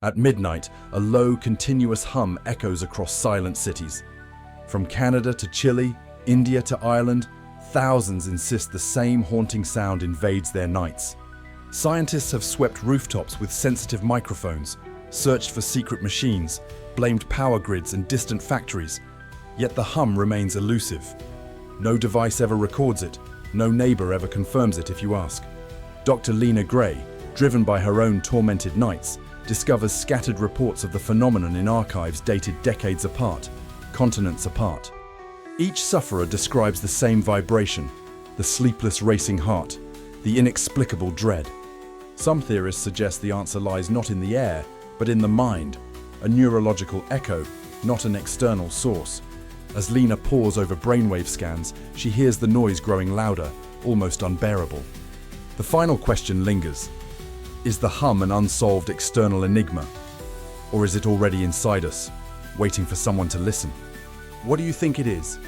At midnight, a low, continuous hum echoes across silent cities. From Canada to Chile, India to Ireland, thousands insist the same haunting sound invades their nights. Scientists have swept rooftops with sensitive microphones, searched for secret machines, blamed power grids and distant factories, yet the hum remains elusive. No device ever records it, no neighbor ever confirms it if you ask. Dr. Lena Gray, driven by her own tormented nights, discovers scattered reports of the phenomenon in archives dated decades apart, continents apart. Each sufferer describes the same vibration, the sleepless racing heart, the inexplicable dread. Some theorists suggest the answer lies not in the air, but in the mind, a neurological echo, not an external source. As Lena pores over brainwave scans, she hears the noise growing louder, almost unbearable. The final question lingers. Is the hum an unsolved external enigma? Or is it already inside us, waiting for someone to listen? What do you think it is?